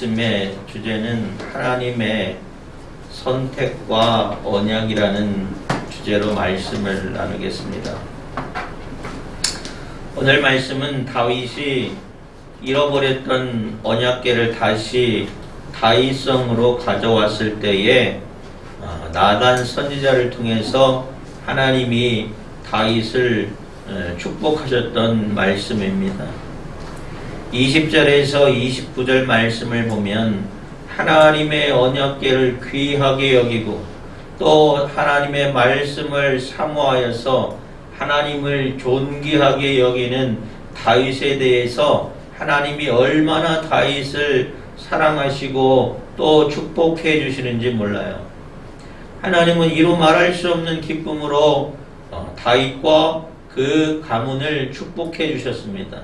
말씀의 주제는 하나님의 선택과 언약이라는 주제로 말씀을 나누겠습니다. 오늘 말씀은 다윗이 잃어버렸던 언약궤를 다시 다윗성으로 가져왔을 때에 나단 선지자를 통해서 하나님이 다윗을 축복하셨던 말씀입니다. 20절에서 29절 말씀을 보면 하나님의 언약궤를 귀하게 여기고 또 하나님의 말씀을 사모하여서 하나님을 존귀하게 여기는 다윗에 대해서 하나님이 얼마나 다윗을 사랑하시고 또 축복해 주시는지 몰라요. 하나님은 이루 말할 수 없는 기쁨으로 다윗과 그 가문을 축복해 주셨습니다.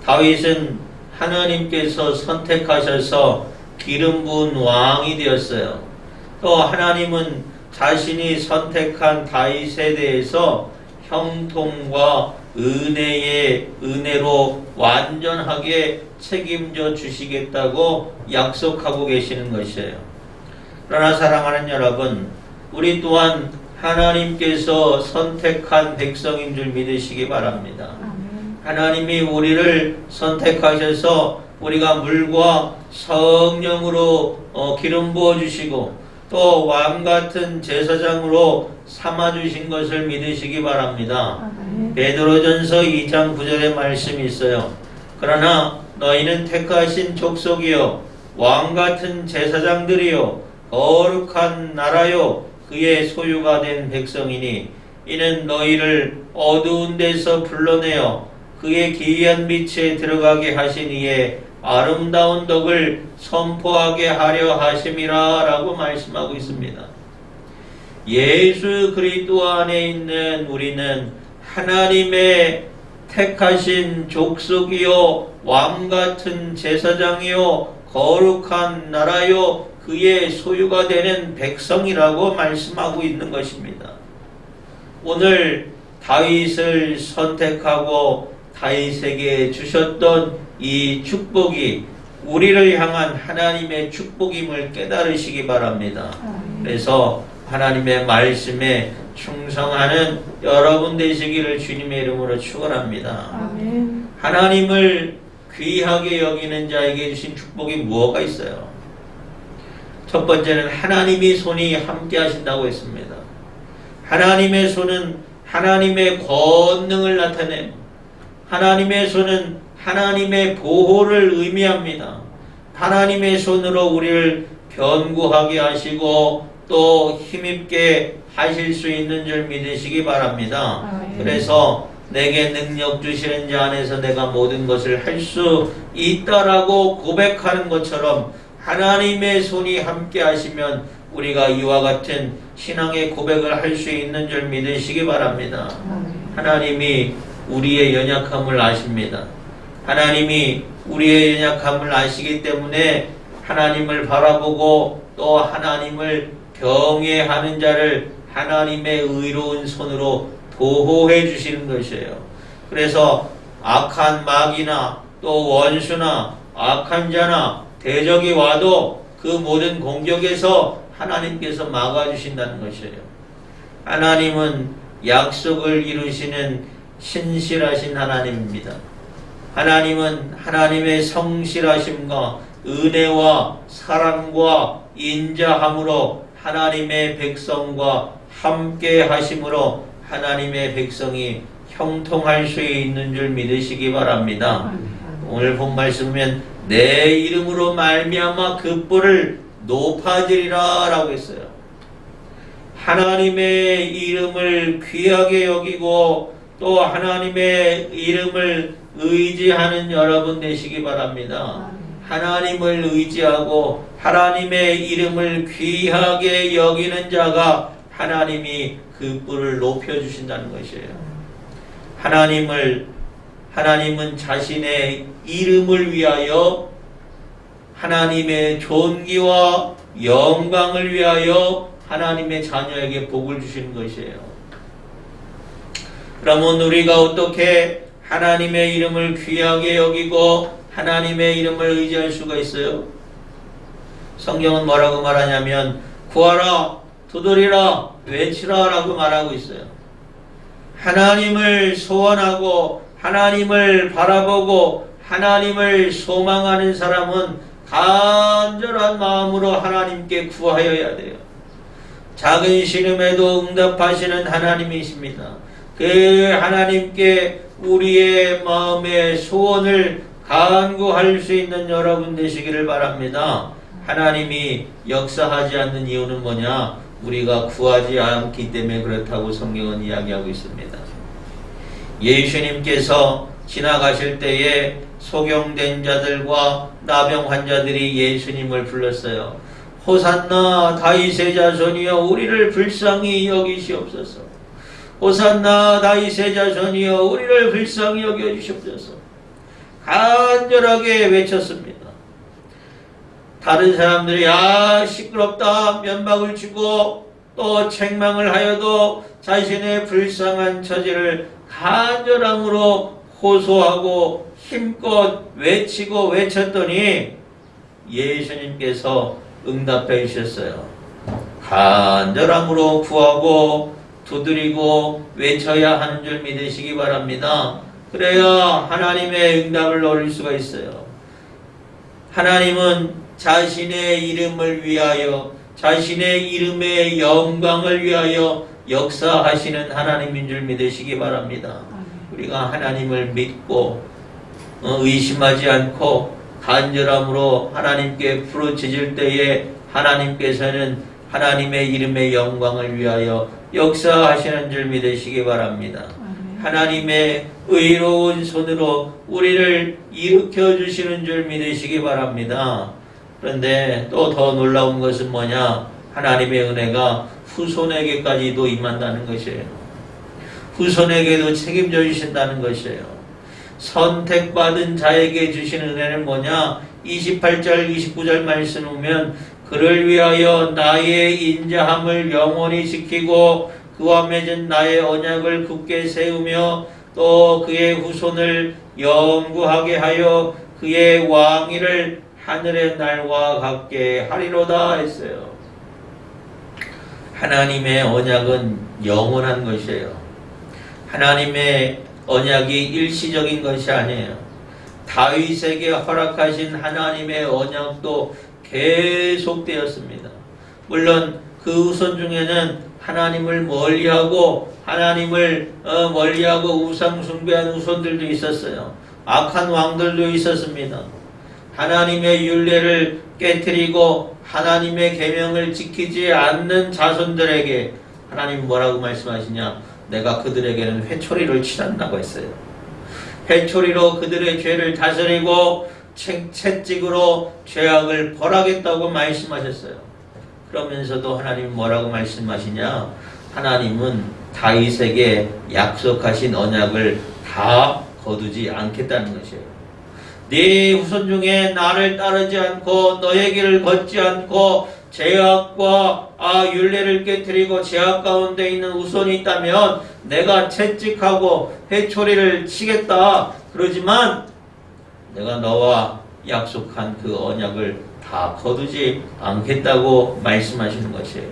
다윗은 하나님께서 선택하셔서 기름 부은 왕이 되었어요. 또 하나님은 자신이 선택한 다윗에 대해서 형통과 은혜로 완전하게 책임져 주시겠다고 약속하고 계시는 것이에요. 그러나 사랑하는 여러분, 우리 또한 하나님께서 선택한 백성인 줄 믿으시기 바랍니다. 하나님이 우리를 선택하셔서 우리가 물과 성령으로 기름 부어주시고 또 왕같은 제사장으로 삼아주신 것을 믿으시기 바랍니다. 베드로전서 2장 9절의 말씀이 있어요. 그러나 너희는 택하신 족속이요 왕같은 제사장들이요 거룩한 나라요 그의 소유가 된 백성이니 이는 너희를 어두운 데서 불러내어 그의 기이한 빛에 들어가게 하신 이의 아름다운 덕을 선포하게 하려 하심이라 라고 말씀하고 있습니다. 예수 그리스도 안에 있는 우리는 하나님의 택하신 족속이요 왕같은 제사장이요 거룩한 나라요 그의 소유가 되는 백성이라고 말씀하고 있는 것입니다. 오늘 다윗을 선택하고 다윗에게 주셨던 이 축복이 우리를 향한 하나님의 축복임을 깨달으시기 바랍니다. 그래서 하나님의 말씀에 충성하는 여러분 되시기를 주님의 이름으로 축원합니다. 아멘. 하나님을 귀하게 여기는 자에게 주신 축복이 무엇가 있어요? 첫 번째는 하나님이 손이 함께 하신다고 했습니다. 하나님의 손은 하나님의 권능을 나타내 하나님의 손은 하나님의 보호를 의미합니다. 하나님의 손으로 우리를 견고하게 하시고 또 힘있게 하실 수 있는 줄 믿으시기 바랍니다. 그래서 내게 능력 주시는 자 안에서 내가 모든 것을 할 수 있다라고 고백하는 것처럼 하나님의 손이 함께 하시면 우리가 이와 같은 신앙의 고백을 할 수 있는 줄 믿으시기 바랍니다. 하나님이 우리의 연약함을 아십니다. 하나님이 우리의 연약함을 아시기 때문에 하나님을 바라보고 또 하나님을 경외하는 자를 하나님의 의로운 손으로 보호해 주시는 것이에요. 그래서 악한 마귀나 또 원수나 악한 자나 대적이 와도 그 모든 공격에서 하나님께서 막아주신다는 것이에요. 하나님은 약속을 이루시는 신실하신 하나님입니다. 하나님은 하나님의 성실하심과 은혜와 사랑과 인자함으로 하나님의 백성과 함께 하심으로 하나님의 백성이 형통할 수 있는 줄 믿으시기 바랍니다. 오늘 본 말씀은 내 이름으로 말미암아 그 뿔을 높아지리라 라고 했어요. 하나님의 이름을 귀하게 여기고 또 하나님의 이름을 의지하는 여러분 되시기 바랍니다. 하나님을 의지하고 하나님의 이름을 귀하게 여기는 자가 하나님이 그 뿔을 높여주신다는 것이에요. 하나님은 자신의 이름을 위하여 하나님의 존귀와 영광을 위하여 하나님의 자녀에게 복을 주시는 것이에요. 그러면 우리가 어떻게 하나님의 이름을 귀하게 여기고 하나님의 이름을 의지할 수가 있어요? 성경은 뭐라고 말하냐면 구하라, 두드리라, 외치라 라고 말하고 있어요. 하나님을 소원하고 하나님을 바라보고 하나님을 소망하는 사람은 간절한 마음으로 하나님께 구하여야 돼요. 작은 신음에도 응답하시는 하나님이십니다. 그 하나님께 우리의 마음의 소원을 간구할 수 있는 여러분 되시기를 바랍니다. 하나님이 역사하지 않는 이유는 뭐냐? 우리가 구하지 않기 때문에 그렇다고 성경은 이야기하고 있습니다. 예수님께서 지나가실 때에 소경된 자들과 나병 환자들이 예수님을 불렀어요. 호산나 다윗의 자손이여 우리를 불쌍히 여기시옵소서. 호산나 다윗의 자손이여 우리를 불쌍히 여겨주시옵소서. 간절하게 외쳤습니다. 다른 사람들이 시끄럽다 면박을 주고 또 책망을 하여도 자신의 불쌍한 처지를 간절함으로 호소하고 힘껏 외치고 외쳤더니 예수님께서 응답해 주셨어요. 간절함으로 구하고 두드리고 외쳐야 하는 줄 믿으시기 바랍니다. 그래야 하나님의 응답을 얻을 수가 있어요. 하나님은 자신의 이름을 위하여 자신의 이름의 영광을 위하여 역사하시는 하나님인 줄 믿으시기 바랍니다. 우리가 하나님을 믿고 의심하지 않고 간절함으로 하나님께 부르짖을 때에 하나님께서는 하나님의 이름의 영광을 위하여 역사하시는 줄 믿으시기 바랍니다. 하나님의 의로운 손으로 우리를 일으켜 주시는 줄 믿으시기 바랍니다. 그런데 또 더 놀라운 것은 뭐냐? 하나님의 은혜가 후손에게까지도 임한다는 것이에요. 후손에게도 책임져 주신다는 것이에요. 선택받은 자에게 주신 은혜는 뭐냐? 28절 29절 말씀 보면 그를 위하여 나의 인자함을 영원히 지키고 그와 맺은 나의 언약을 굳게 세우며 또 그의 후손을 영구하게 하여 그의 왕위를 하늘의 날과 같게 하리로다 했어요. 하나님의 언약은 영원한 것이에요. 하나님의 언약이 일시적인 것이 아니에요. 다윗에게 허락하신 하나님의 언약도 계속되었습니다. 물론 그 후손 중에는 하나님을 멀리하고 하나님을 멀리하고 우상 숭배한 후손들도 있었어요. 악한 왕들도 있었습니다. 하나님의 율례를 깨트리고 하나님의 계명을 지키지 않는 자손들에게 하나님 뭐라고 말씀하시냐? 내가 그들에게는 회초리를 치란다고 했어요. 회초리로 그들의 죄를 다스리고 채찍으로 죄악을 벌하겠다고 말씀하셨어요. 그러면서도 하나님 뭐라고 말씀하시냐? 하나님은 다윗에게 약속하신 언약을 다 거두지 않겠다는 것이에요. 네 후손 중에 나를 따르지 않고 너의 길을 걷지 않고 죄악과 율례를 깨뜨리고 죄악 가운데 있는 후손이 있다면 내가 채찍하고 회초리를 치겠다. 그러지만 내가 너와 약속한 그 언약을 다 거두지 않겠다고 말씀하시는 것이에요.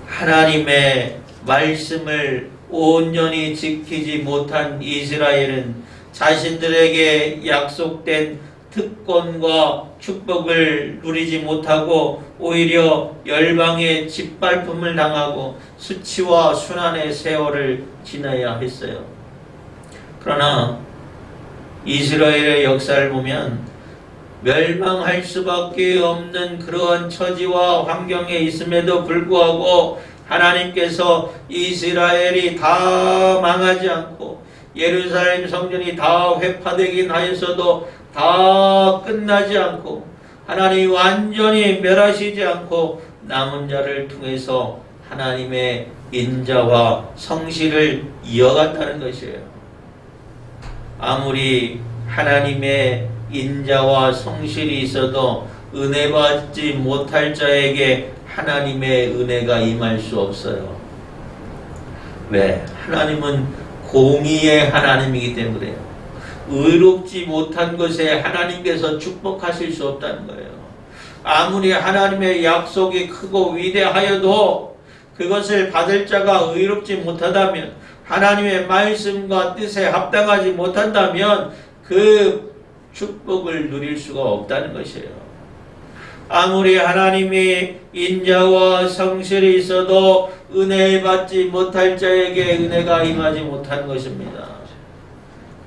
하나님의 말씀을 온전히 지키지 못한 이스라엘은 자신들에게 약속된 특권과 축복을 누리지 못하고 오히려 열방의 짓밟음을 당하고 수치와 순환의 세월을 지나야 했어요. 그러나 이스라엘의 역사를 보면 멸망할 수밖에 없는 그러한 처지와 환경에 있음에도 불구하고 하나님께서 이스라엘이 다 망하지 않고 예루살렘 성전이 다 회파되긴 하였어도 다 끝나지 않고 하나님이 완전히 멸하시지 않고 남은 자를 통해서 하나님의 인자와 성실을 이어갔다는 것이에요. 아무리 하나님의 인자와 성실이 있어도 은혜 받지 못할 자에게 하나님의 은혜가 임할 수 없어요. 왜? 하나님은 공의의 하나님이기 때문에요. 의롭지 못한 것에 하나님께서 축복하실 수 없다는 거예요. 아무리 하나님의 약속이 크고 위대하여도 그것을 받을 자가 의롭지 못하다면, 하나님의 말씀과 뜻에 합당하지 못한다면 그 축복을 누릴 수가 없다는 것이에요. 아무리 하나님이 인자와 성실이 있어도 은혜 받지 못할 자에게 은혜가 임하지 못한 것입니다.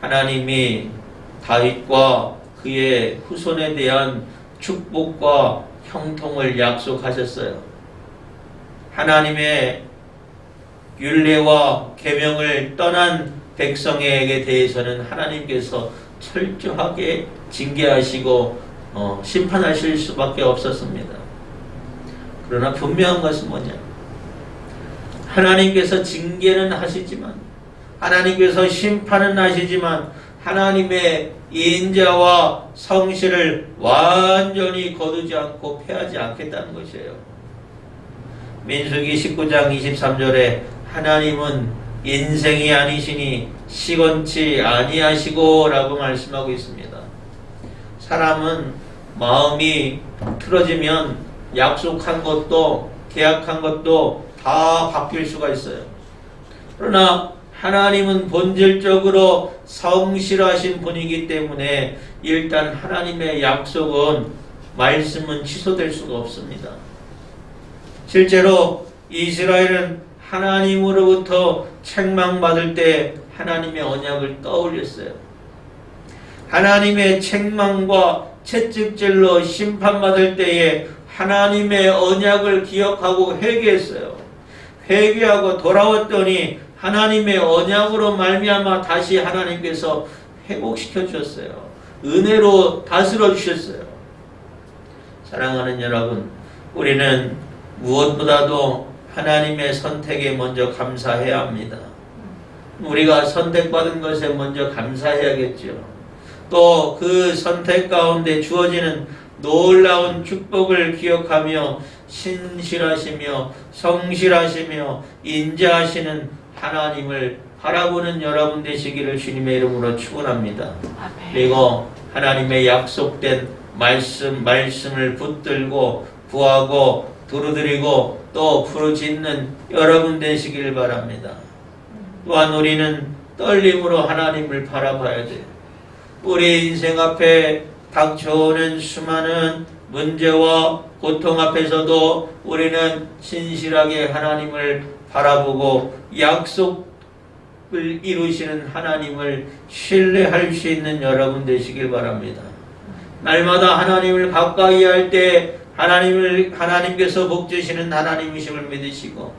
하나님이 다윗과 그의 후손에 대한 축복과 형통을 약속하셨어요. 하나님의 율례와 계명을 떠난 백성에게 대해서는 하나님께서 철저하게 징계하시고 심판하실 수밖에 없었습니다. 그러나 분명한 것은 뭐냐? 하나님께서 징계는 하시지만, 하나님께서 심판은 하시지만 하나님의 인자와 성실을 완전히 거두지 않고 패하지 않겠다는 것이에요. 민수기 19장 23절에 하나님은 인생이 아니시니 시건치 아니하시고 라고 말씀하고 있습니다. 사람은 마음이 틀어지면 약속한 것도 계약한 것도 다 바뀔 수가 있어요. 그러나 하나님은 본질적으로 성실하신 분이기 때문에 일단 하나님의 약속은, 말씀은 취소될 수가 없습니다. 실제로 이스라엘은 하나님으로부터 책망받을 때 하나님의 언약을 떠올렸어요. 하나님의 책망과 채찍질로 심판받을 때에 하나님의 언약을 기억하고 회개했어요. 회개하고 돌아왔더니 하나님의 언약으로 말미암아 다시 하나님께서 회복시켜 주셨어요. 은혜로 다스려 주셨어요. 사랑하는 여러분, 우리는 무엇보다도 하나님의 선택에 먼저 감사해야 합니다. 우리가 선택받은 것에 먼저 감사해야겠죠. 또 그 선택 가운데 주어지는 놀라운 축복을 기억하며 신실하시며 성실하시며 인자하시는 하나님을 바라보는 여러분 되시기를 주님의 이름으로 축원합니다. 그리고 하나님의 약속된 말씀을 붙들고 구하고 두루드리고 또 부르짖는 여러분 되시기를 바랍니다. 또한 우리는 떨림으로 하나님을 바라봐야 돼요. 우리 인생 앞에 닥쳐오는 수많은 문제와 고통 앞에서도 우리는 신실하게 하나님을 바라보고 약속을 이루시는 하나님을 신뢰할 수 있는 여러분 되시길 바랍니다. 날마다 하나님을 가까이 할 때 하나님께서 복 주시는 하나님이심을 믿으시고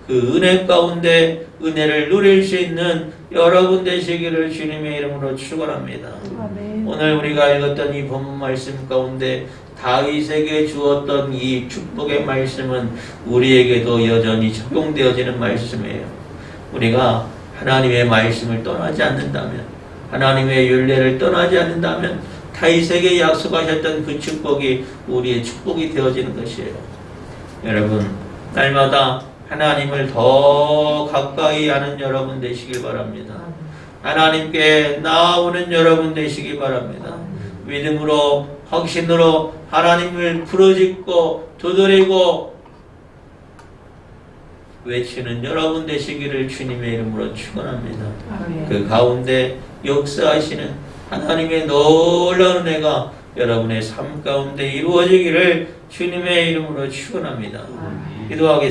그 은혜 가운데 은혜를 누릴 수 있는 여러분 되시기를 주님의 이름으로 축원합니다. 오늘 우리가 읽었던 이 본문 말씀 가운데 다윗에게 주었던 이 축복의 말씀은 우리에게도 여전히 적용되어지는 말씀이에요. 우리가 하나님의 말씀을 떠나지 않는다면, 하나님의 율례를 떠나지 않는다면 다윗에게 약속하셨던 그 축복이 우리의 축복이 되어지는 것이에요. 여러분, 날마다 하나님을 더 가까이 하는 여러분 되시길 바랍니다. 하나님께 나아오는 여러분 되시기 바랍니다. 믿음으로, 확신으로 하나님을 부르짖고 두드리고 외치는 여러분 되시기를 주님의 이름으로 축원합니다. 그 가운데 역사하시는 하나님의 놀라운 은혜가 여러분의 삶 가운데 이루어지기를 주님의 이름으로 축원합니다. 기도하겠습니다.